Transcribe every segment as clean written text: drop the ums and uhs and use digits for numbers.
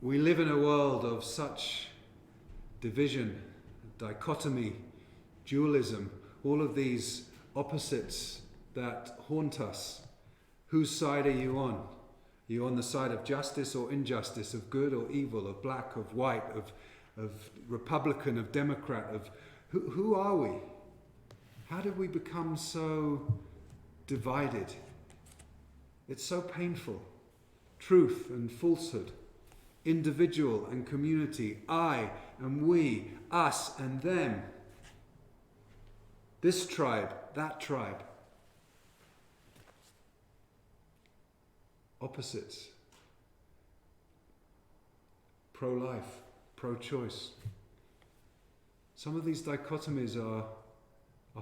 We live in a world of such division, dichotomy, dualism, all of these opposites that haunt us. Whose side are you on? Are you on the side of justice or injustice, of good or evil, of black, of white, of Republican, of Democrat, of who are we? How did we become so divided? It's so painful. Truth and falsehood, individual and community, I and we, us and them, this tribe, that tribe. Opposites. Pro-life, pro-choice. Some of these dichotomies are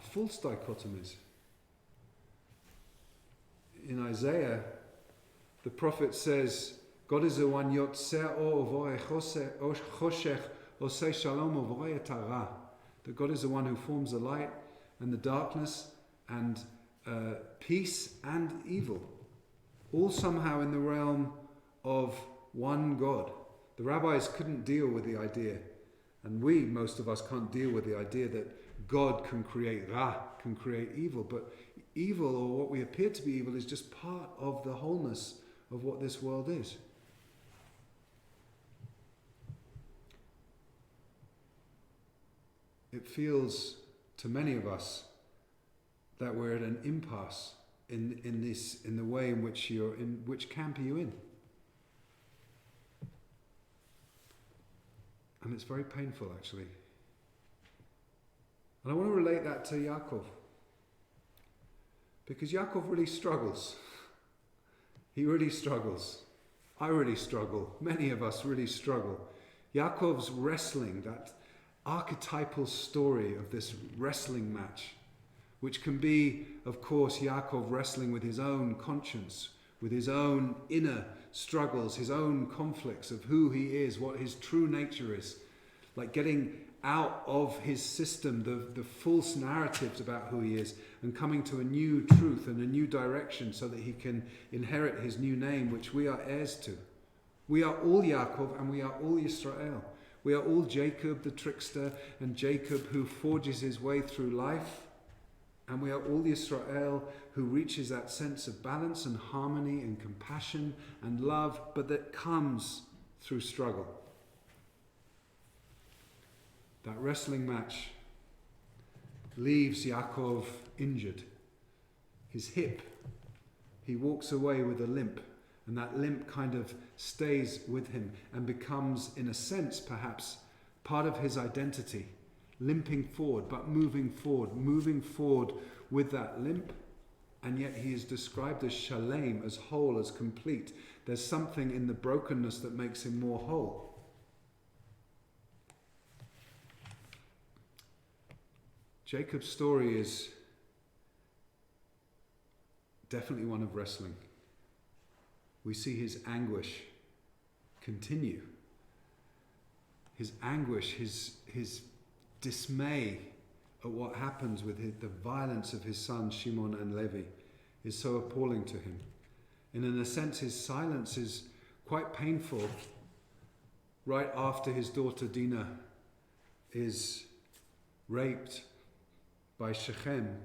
false dichotomies. In Isaiah, the prophet says, God is the one yotzer or uvore choshech, oseh shalom uvore tara. That God is the one who forms the light and the darkness and peace and evil. All somehow in the realm of one God. The rabbis couldn't deal with the idea, and most of us can't deal with the idea that God can create ra, can create evil. But evil, or what we appear to be evil, is just part of the wholeness of what this world is. It feels to many of us that we're at an impasse in the way in which you're in. Which camp are you in? And it's very painful, actually. And I want to relate that to Yaakov, because Yaakov really struggles. He really struggles. I really struggle. Many of us really struggle. Yaakov's wrestling, that archetypal story of this wrestling match, which can be, of course, Yaakov wrestling with his own conscience, with his own inner struggles, his own conflicts of who he is, what his true nature is, like getting out of his system the false narratives about who he is and coming to a new truth and a new direction so that he can inherit his new name, which we are heirs to. We are all Yaakov and we are all Yisrael. We are all Jacob the trickster and Jacob who forges his way through life. And we are all Yisrael who reaches that sense of balance and harmony and compassion and love, but that comes through struggle. That wrestling match leaves Yaakov injured. His hip, he walks away with a limp, and that limp kind of stays with him and becomes, in a sense, perhaps, part of his identity. Limping forward, but moving forward with that limp, and yet he is described as shalem, as whole, as complete. There's something in the brokenness that makes him more whole. Jacob's story is definitely one of wrestling. We see his anguish continue. His anguish, his dismay at what happens with the violence of his sons Shimon and Levi is so appalling to him. And in a sense, his silence is quite painful right after his daughter Dinah is raped by Shechem.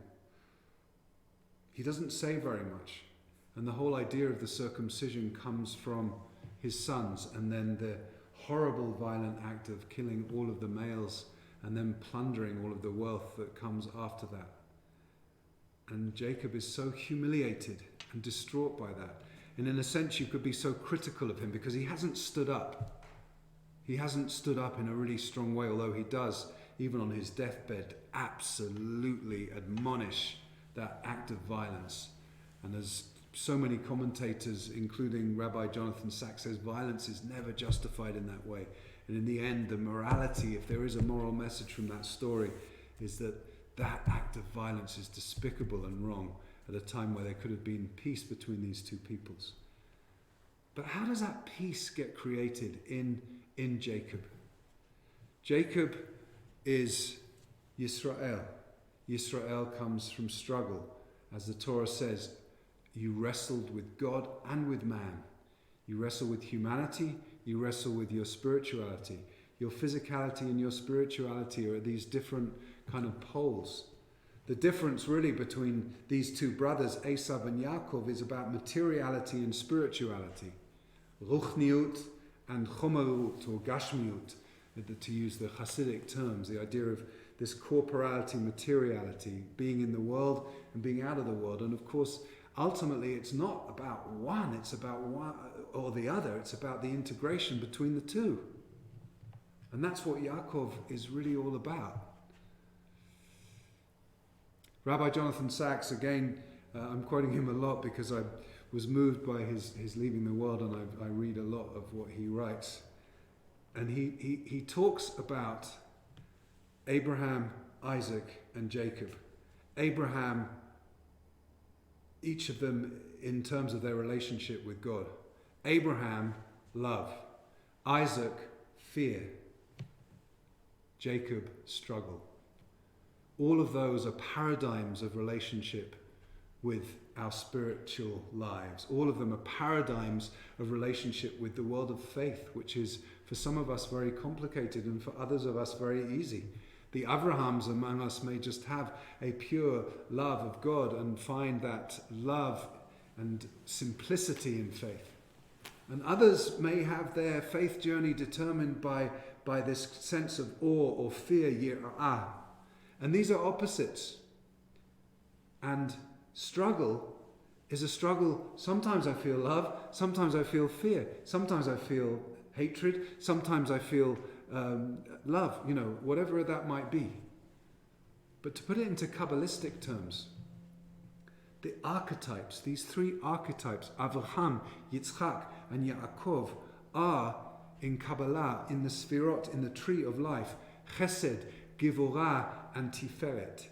He doesn't say very much. And the whole idea of the circumcision comes from his sons, and then the horrible violent act of killing all of the males and then plundering all of the wealth that comes after that. And Jacob is so humiliated and distraught by that. And in a sense, you could be so critical of him because he hasn't stood up. He hasn't stood up in a really strong way, although he does, even on his deathbed, absolutely admonish that act of violence. And as so many commentators, including Rabbi Jonathan Sacks, says, violence is never justified in that way. And in the end, the morality, if there is a moral message from that story, is that act of violence is despicable and wrong at a time where there could have been peace between these two peoples. But how does that peace get created in Jacob? Jacob is Yisrael. Yisrael comes from struggle. As the Torah says, you wrestled with God and with man. You wrestle with humanity, you wrestle with your spirituality. Your physicality and your spirituality are these different kind of poles. The difference really between these two brothers, Esav and Yaakov, is about materiality and spirituality. Ruchniut and chomerut, or gashmiut, to use the Hasidic terms, the idea of this corporality, materiality, being in the world and being out of the world. And of course, ultimately, it's not about one, it's about one or the other. It's about the integration between the two. And that's what Yaakov is really all about. Rabbi Jonathan Sacks, again, I'm quoting him a lot because I was moved by his leaving the world, and I read a lot of what he writes. And he talks about Abraham, Isaac, and Jacob. Abraham, each of them in terms of their relationship with God. Abraham, love. Isaac, fear. Jacob, struggle. All of those are paradigms of relationship with our spiritual lives. All of them are paradigms of relationship with the world of faith, which is for some of us very complicated and for others of us very easy. The Avrahams among us may just have a pure love of God and find that love and simplicity in faith. And others may have their faith journey determined by this sense of awe or fear, yira'ah. And these are opposites. And struggle is a struggle. Sometimes I feel love, sometimes I feel fear, sometimes I feel hatred, sometimes I feel love, whatever that might be. But to put it into Kabbalistic terms, the archetypes, these three archetypes, Avraham, Yitzchak, and Yaakov, are in Kabbalah, in the Sfirot, in the tree of life, Chesed, Gevurah, and Tiferet.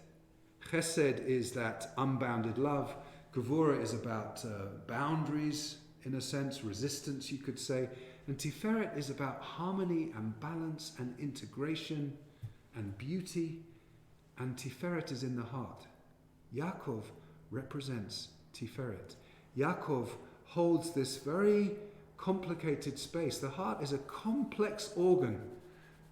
Chesed is that unbounded love. Gevurah is about boundaries, in a sense, resistance, you could say. And Tiferet is about harmony and balance and integration and beauty. And Tiferet is in the heart. Yaakov represents Tiferet. Yaakov holds this very complicated space. The heart is a complex organ.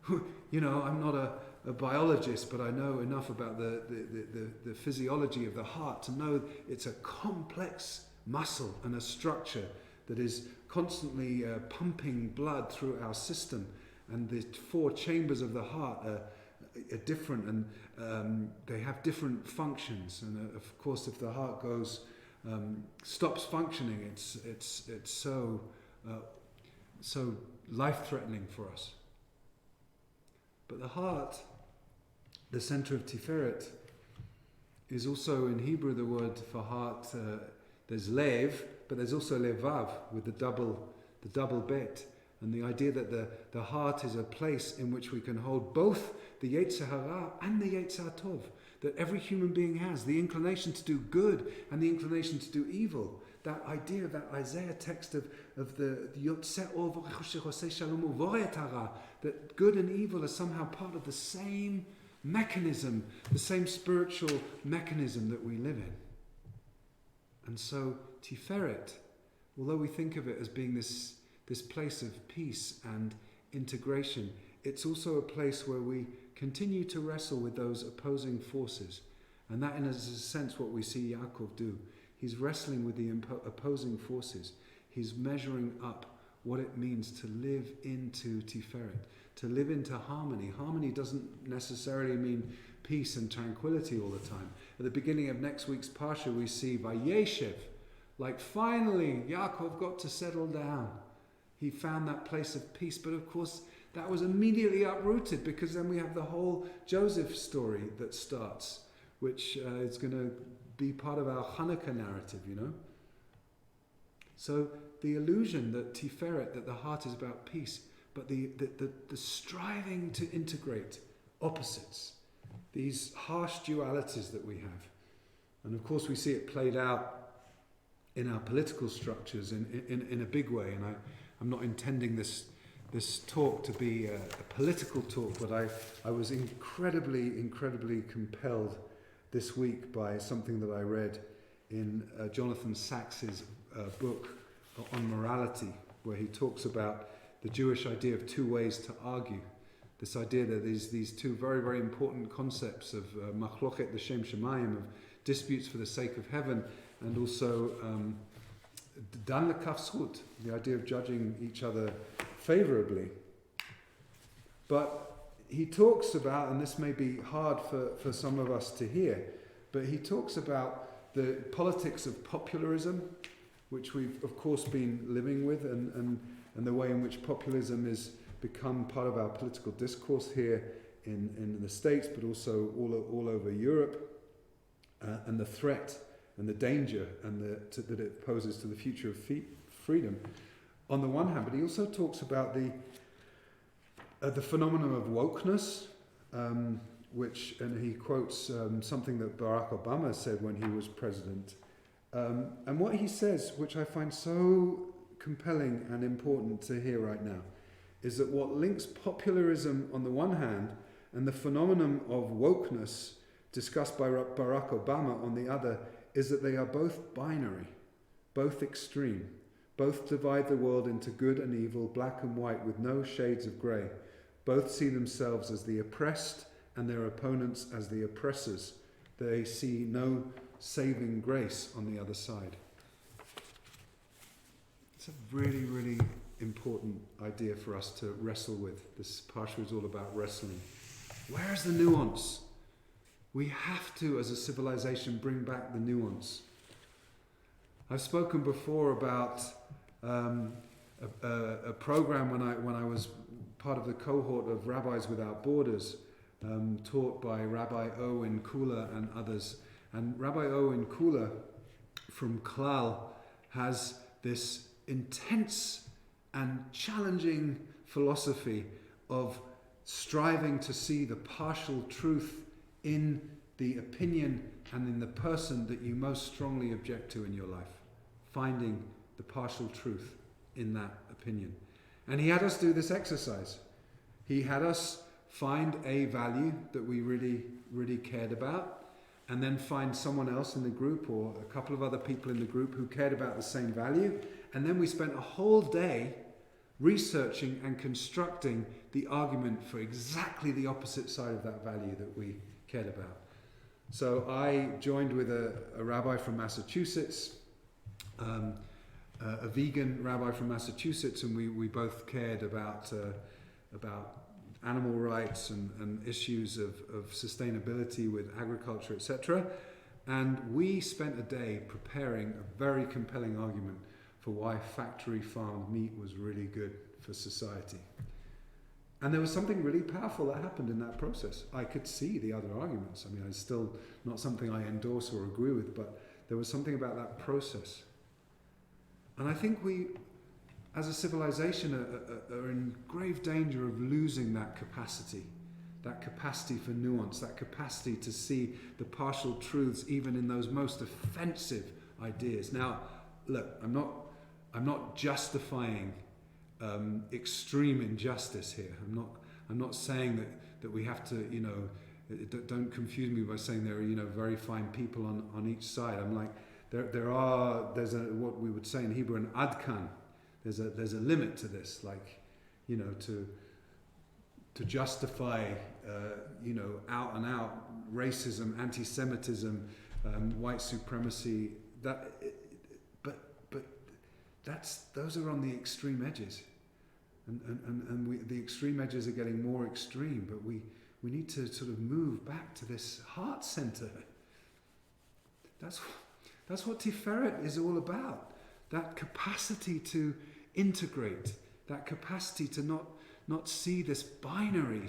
I'm not a biologist, but I know enough about the physiology of the heart to know it's a complex muscle and a structure that is constantly pumping blood through our system. And the four chambers of the heart are different, and they have different functions. And of course, if the heart stops functioning, it's so life-threatening for us. But the heart, the center of Tiferet, is also in Hebrew the word for heart. There's lev, but there's also levav with the double bet, and the idea that the heart is a place in which we can hold both the Yetzer Hara and the Yetzer Tov, that every human being has, the inclination to do good and the inclination to do evil. That idea, that Isaiah text of the Yotzeh Or V'choseh Shalom U'Voret Hara, that good and evil are somehow part of the same mechanism, the same spiritual mechanism that we live in. And so Tiferet, although we think of it as being this place of peace and integration, it's also a place where we continue to wrestle with those opposing forces. And that, in a sense, what we see Yaakov do. He's wrestling with the opposing forces. He's measuring up what it means to live into Tiferet, to live into harmony. Harmony doesn't necessarily mean peace and tranquility all the time. At the beginning of next week's Parsha, we see Vayeshev, like finally Yaakov got to settle down. He found that place of peace, but of course that was immediately uprooted, because then we have the whole Joseph story that starts, which is going to be part of our Hanukkah narrative, So the illusion that Tiferet, that the heart is about peace, but the striving to integrate opposites, these harsh dualities that we have. And of course we see it played out in our political structures in a big way. And I'm not intending this talk to be a political talk, but I was incredibly compelled this week by something that I read in Jonathan Sacks's book on morality, where he talks about the Jewish idea of two ways to argue. This idea that there's these two very, very important concepts of machlochet l'shem shamayim, of disputes for the sake of heaven, and also dan lekaf zchut, the idea of judging each other favorably. But he talks about, and this may be hard for some of us to hear, but he talks about the politics of popularism, which we've of course been living with, and the way in which populism has become part of our political discourse here in the States, but also all over Europe, and the threat and the danger that it poses to the future of freedom on the one hand. But he also talks about the phenomenon of wokeness, and he quotes something that Barack Obama said when he was president. And what he says, which I find so compelling and important to hear right now, is that what links popularism on the one hand and the phenomenon of wokeness discussed by Barack Obama on the other is that they are both binary, both extreme, both divide the world into good and evil, black and white, with no shades of grey. Both see themselves as the oppressed and their opponents as the oppressors. They see no saving grace on the other side. It's a really, really important idea for us to wrestle with. This parsha is all about wrestling. Where is the nuance? We have to, as a civilization, bring back the nuance. I've spoken before about a program when I was part of the cohort of Rabbis Without Borders, taught by Rabbi Owen Kula and others. And Rabbi Owen Kula from Klal has this intense and challenging philosophy of striving to see the partial truth in the opinion and in the person that you most strongly object to in your life. Finding the partial truth in that opinion. And he had us do this exercise. He had us find a value that we really, really cared about, and then find someone else in the group or a couple of other people in the group who cared about the same value. And then we spent a whole day researching and constructing the argument for exactly the opposite side of that value that we cared about. So I joined with a rabbi from Massachusetts, a vegan rabbi from Massachusetts, and we both cared about animal rights and issues of sustainability with agriculture, etc. And we spent a day preparing a very compelling argument for why factory farmed meat was really good for society. And there was something really powerful that happened in that process. I could see the other arguments. I mean, it's still not something I endorse or agree with, but there was something about that process. And I think we, as a civilization, are in grave danger of losing that capacity for nuance, that capacity to see the partial truths even in those most offensive ideas. Now, look, I'm not justifying extreme injustice here. I'm not saying that we have to, don't confuse me by saying there are, very fine people on each side. I'm like, there's what we would say in Hebrew, an adkan. There's a limit to this, like, to justify, out and out racism, anti-Semitism, white supremacy. Those are on the extreme edges, and the extreme edges are getting more extreme. But we need to sort of move back to this heart center. That's what Tiferet is all about. That capacity to integrate, that capacity to not see this binary,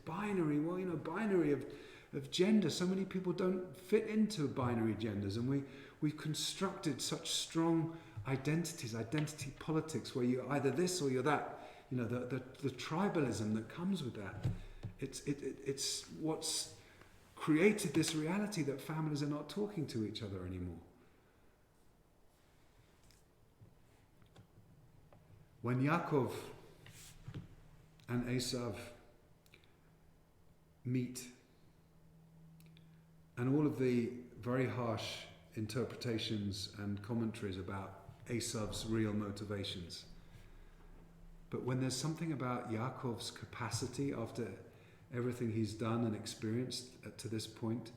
binary of gender. So many people don't fit into binary genders, and we've constructed such strong identities, identity politics, where you're either this or you're that. The tribalism that comes with that. It's what's created this reality that families are not talking to each other anymore. When Yaakov and Esav meet, and all of the very harsh interpretations and commentaries about Esav's real motivations, But when there's something about Yaakov's capacity after everything he's done and experienced to this point,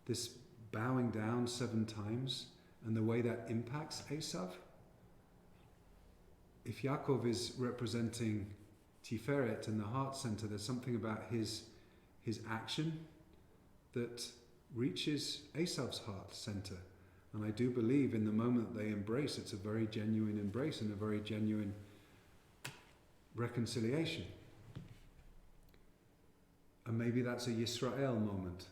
this bowing down 7 times, and the way that impacts Esav, if Yaakov is representing Tiferet in the heart center, there's something about his action that reaches Esav's heart center. And I do believe in the moment they embrace, it's a very genuine embrace and a very genuine reconciliation. And maybe that's a Yisrael moment.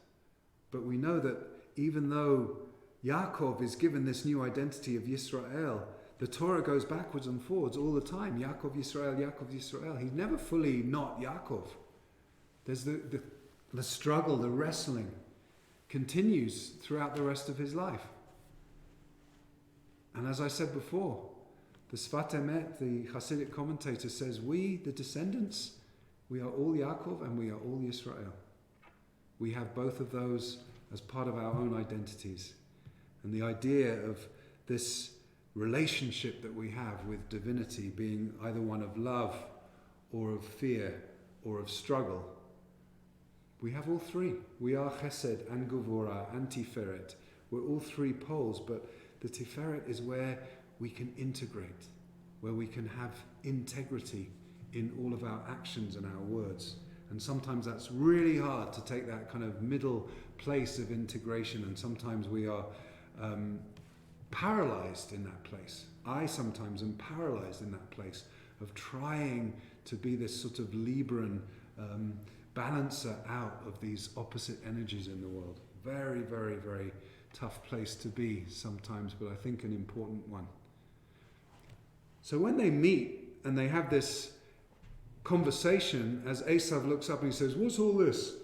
But we know that even though Yaakov is given this new identity of Yisrael, the Torah goes backwards and forwards all the time. Yaakov Yisrael, Yaakov Yisrael. He's never fully not Yaakov. There's the struggle, the wrestling continues throughout the rest of his life. And as I said before, the Sfat Emet, the Hasidic commentator, says we, the descendants, we are all Yaakov and we are all Yisrael. We have both of those as part of our own identities. And the idea of this relationship that we have with divinity being either one of love or of fear or of struggle, we have all three. We are Chesed and Gevurah and Tiferet. We're all 3 poles, but the Tiferet is where we can integrate, where we can have integrity in all of our actions and our words. And sometimes that's really hard to take that kind of middle place of integration, and sometimes we are paralyzed in that place. I sometimes am paralyzed in that place of trying to be this sort of Libran balancer out of these opposite energies in the world. Very, very, very tough place to be sometimes, but I think an important one. So when they meet and they have this conversation, as Esav looks up and he says, "What's all this?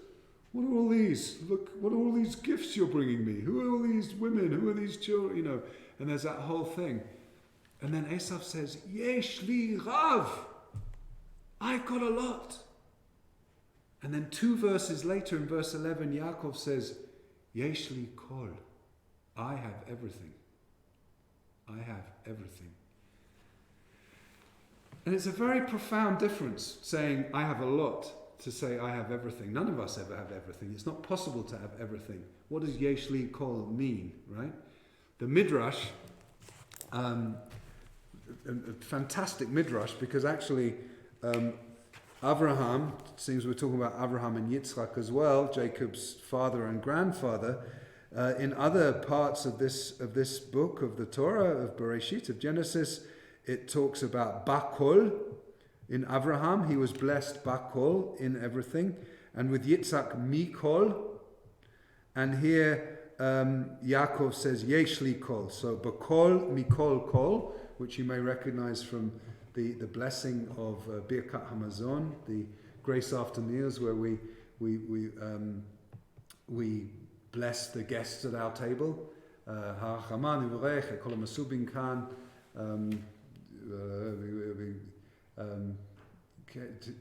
What are all these? Look, what are all these gifts you're bringing me? Who are all these women? Who are these children?" You know, and there's that whole thing. And then Esav says, "Yesh li rav. I've got a lot." And then 2 verses later, in verse 11, Yaakov says, "Yesh li kol. I have everything. I have everything." And it's a very profound difference saying I have a lot to say I have everything. None of us ever have everything. It's not possible to have everything. What does Yesh li kol mean, right? The Midrash, a fantastic Midrash, because actually Abraham, it seems we're talking about Abraham and Yitzchak as well, Jacob's father and grandfather. In other parts of this book of the Torah, of Bereshit, of Genesis, it talks about Bakol. In Abraham, he was blessed Bakol in everything. And with Yitzchak, Mikol. And here, Yaakov says, Yesh li kol. So, Bakol, Mikol, Kol, which you may recognize from the blessing of Birkat Hamazon, the grace after meals, where we bless the guests at our table. Ha'chaman u'vorech, kol ha'masubin kan,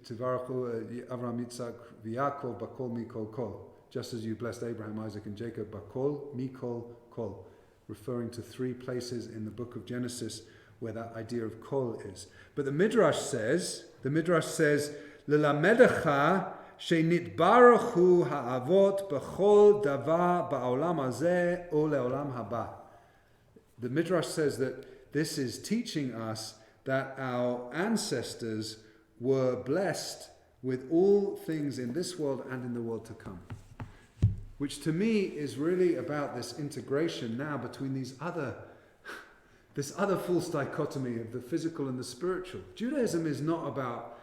Tivarachu Avraham Yitzchak v'Yakov bakol mikol kol. Just as you blessed Abraham, Isaac and Jacob, bakol mikol kol, referring to 3 places in the book of Genesis where that idea of kol is. But the Midrash says, L'lamedecha shenitbaruchu ha'avot b'chol davar ba'olam hazeh o le'olam haba. The Midrash says that this is teaching us that our ancestors were blessed with all things in this world and in the world to come. Which to me is really about this integration now between this other false dichotomy of the physical and the spiritual. Judaism is not about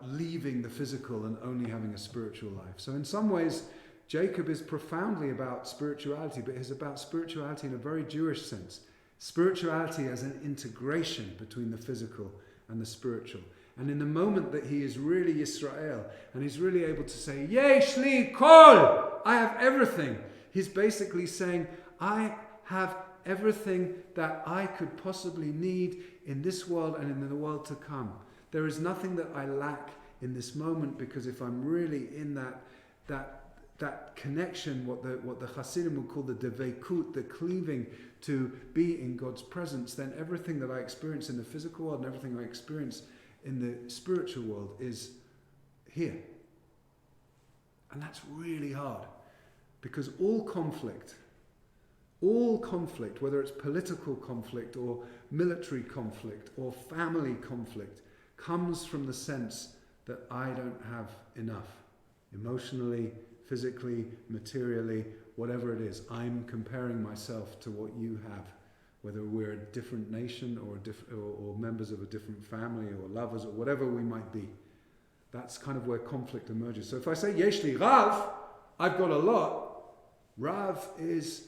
leaving the physical and only having a spiritual life. So in some ways, Jacob is profoundly about spirituality, but is about spirituality in a very Jewish sense. Spirituality as an integration between the physical and the spiritual. And in the moment that he is really Yisrael, and he's really able to say, Yesh li kol, I have everything. He's basically saying, I have everything that I could possibly need in this world and in the world to come. There is nothing that I lack in this moment, because if I'm really in that that connection, what the Hasidim would call the deveikut, the cleaving to be in God's presence, then everything that I experience in the physical world and everything I experience in the spiritual world is here. And that's really hard, because all conflict, whether it's political conflict or military conflict or family conflict, comes from the sense that I don't have enough. Emotionally, physically, materially, whatever it is, I'm comparing myself to what you have, whether we're a different nation or members of a different family or lovers or whatever we might be. That's kind of where conflict emerges. So if I say, Yesh li Rav, I've got a lot, Rav is,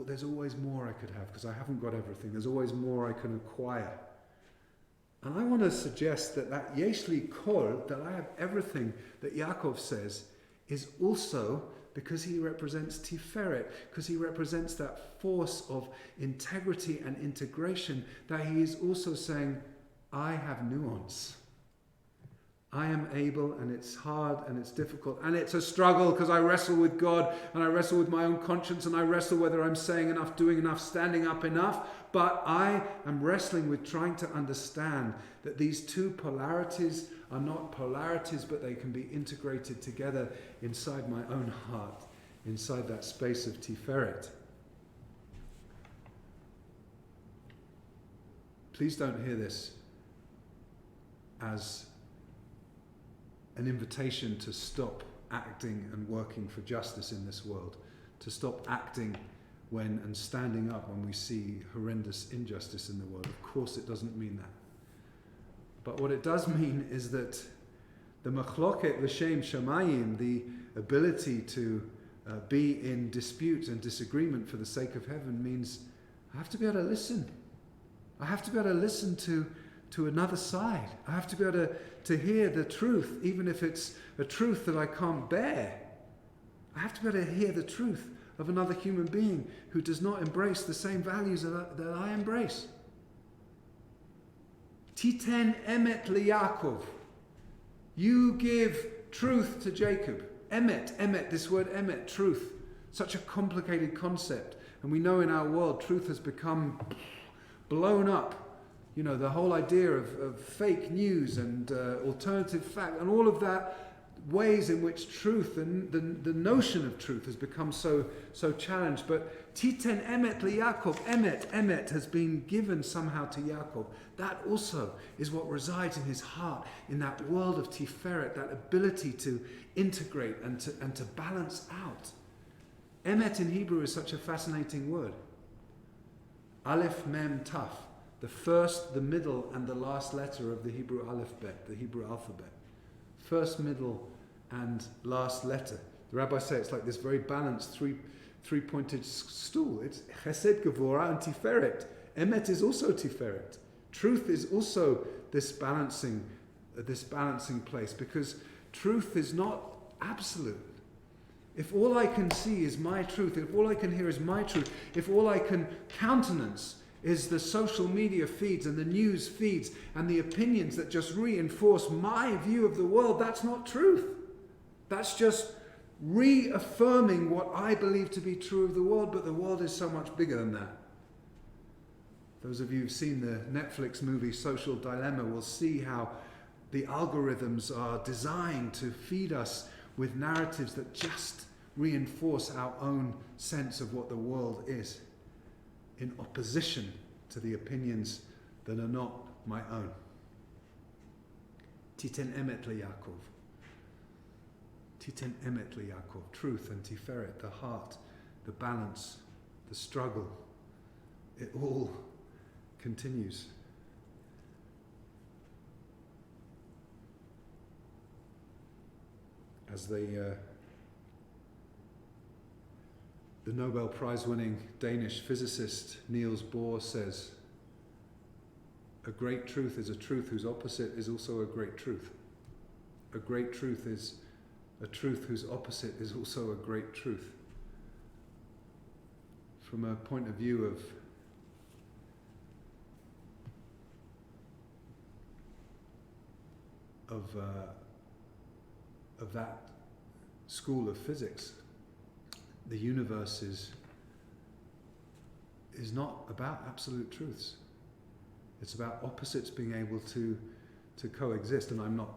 there's always more I could have because I haven't got everything. There's always more I can acquire. And I want to suggest that Yesh li Kol, that I have everything that Yaakov says, is also because he represents Tiferet, because he represents that force of integrity and integration, that he is also saying, I have nuance. I am able, and it's hard and it's difficult and it's a struggle because I wrestle with God and I wrestle with my own conscience and I wrestle whether I'm saying enough, doing enough, standing up enough. But I am wrestling with trying to understand that these two polarities are not polarities, but they can be integrated together inside my own heart, inside that space of Tiferet. Please don't hear this as an invitation to stop acting and working for justice in this world, to stop acting and standing up when we see horrendous injustice in the world. Of course it doesn't mean that. But what it does mean is that the machloket l'shem shamayim, the ability to be in dispute and disagreement for the sake of heaven, means I have to be able to listen. I have to be able to listen to another side. I have to be able to hear the truth, even if it's a truth that I can't bear. I have to be able to hear the truth of another human being who does not embrace the same values that I embrace. Titen emet liYaakov. You give truth to Jacob. Emet, this word emet, truth. Such a complicated concept. And we know in our world truth has become blown up. You know, the whole idea of fake news and alternative fact and all of that, ways in which truth and the notion of truth has become so challenged. But Titen emet liYaakov, emet has been given somehow to Yaakov. That also is what resides in his heart, in that world of Tiferet, that ability to integrate and to balance out. Emet in Hebrew is such a fascinating word. Aleph, Mem, Taf. The first, the middle, and the last letter of the Hebrew alphabet, the Hebrew alphabet. First, middle, and last letter. The rabbis say it's like this very balanced three-pointed stool. It's Chesed, Gevurah, and Tiferet. Emet is also Tiferet. Truth is also this balancing place, because truth is not absolute. If all I can see is my truth, if all I can hear is my truth, if all I can countenance is the social media feeds and the news feeds and the opinions that just reinforce my view of the world, that's not truth. That's just reaffirming what I believe to be true of the world, but the world is so much bigger than that. Those of you who've seen the Netflix movie Social Dilemma will see how the algorithms are designed to feed us with narratives that just reinforce our own sense of what the world is, in opposition to the opinions that are not my own. Titen emet liYaakov. Titen emet liYaakov. Truth and Tiferet, the heart, the balance, the struggle. It all continues. As the Nobel Prize-winning Danish physicist Niels Bohr says, a great truth is a truth whose opposite is also a great truth. A great truth is a truth whose opposite is also a great truth. From a point of view of that school of physics, the universe is not about absolute truths. It's about opposites being able to coexist. And I'm not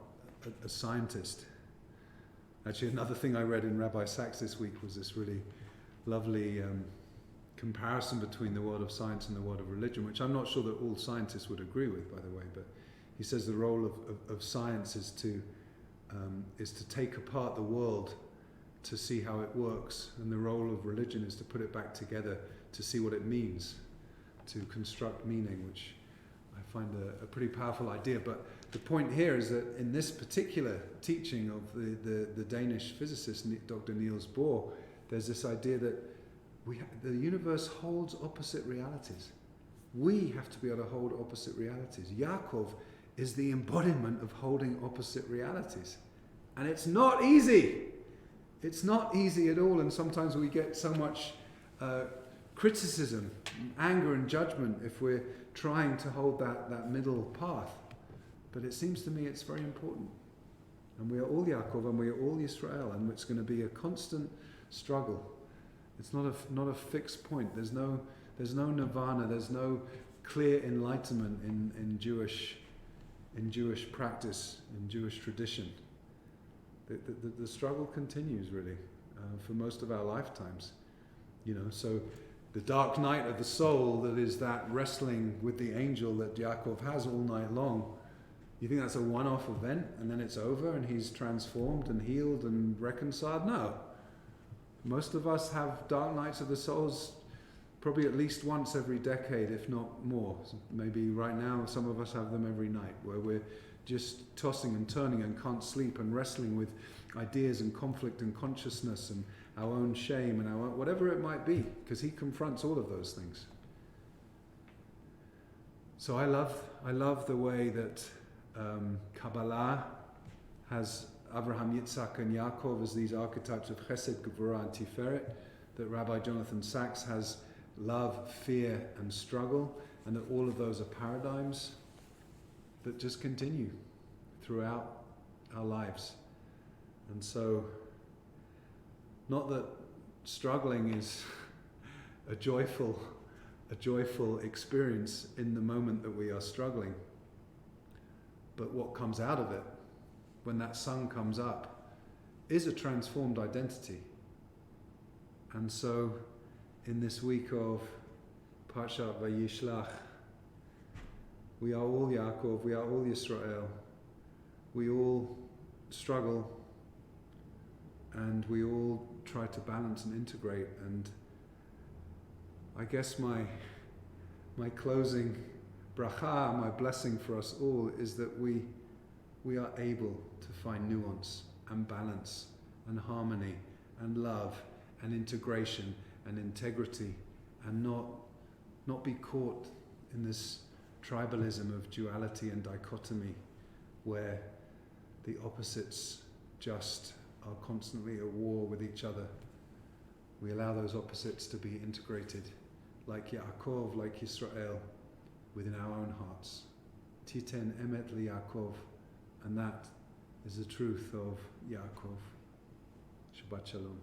a scientist. Actually, another thing I read in Rabbi Sachs this week was this really lovely comparison between the world of science and the world of religion, which I'm not sure that all scientists would agree with, by the way. But he says the role of science is to take apart the world to see how it works, and the role of religion is to put it back together to see what it means, to construct meaning, which I find a pretty powerful idea. But the point here is that in this particular teaching of the Danish physicist Dr. Niels Bohr, there's this idea that the universe holds opposite realities. We have to be able to hold opposite realities. Yaakov is the embodiment of holding opposite realities. And it's not easy. It's not easy at all, and sometimes we get so much criticism, anger and judgment if we're trying to hold that middle path. But it seems to me it's very important. And we are all Yaakov and we are all Yisrael, and it's going to be a constant struggle. It's not a fixed point. There's no nirvana, there's no clear enlightenment in Jewish practice, in Jewish tradition. The struggle continues really for most of our lifetimes. So the dark night of the soul, that is that wrestling with the angel that Yaakov has all night long. You think that's a one-off event and then it's over and he's transformed and healed and reconciled? No. Most of us have dark nights of the souls probably at least once every decade, if not more. Maybe right now some of us have them every night, where we're just tossing and turning and can't sleep and wrestling with ideas and conflict and consciousness and our own shame and our whatever it might be, because he confronts all of those things. So I love the way that Kabbalah has Abraham, Yitzhak and Yaakov as these archetypes of Chesed, Gevurah and Tiferet, that Rabbi Jonathan Sachs has love, fear and struggle, and that all of those are paradigms that just continue throughout our lives. And so, not that struggling is a joyful experience in the moment that we are struggling, but what comes out of it when that sun comes up is a transformed identity. And so, in this week of Parshat Vayishlach, we are all Yaakov, we are all Yisrael, we all struggle, and we all try to balance and integrate. And I guess my closing bracha, my blessing for us all, is that we are able to find nuance and balance and harmony and love and integration and integrity, and not be caught in this tribalism of duality and dichotomy where the opposites just are constantly at war with each other. We allow those opposites to be integrated like Yaakov, like Yisrael, within our own hearts. Titen emet li Yaakov, and that is the truth of Yaakov. Shabbat Shalom.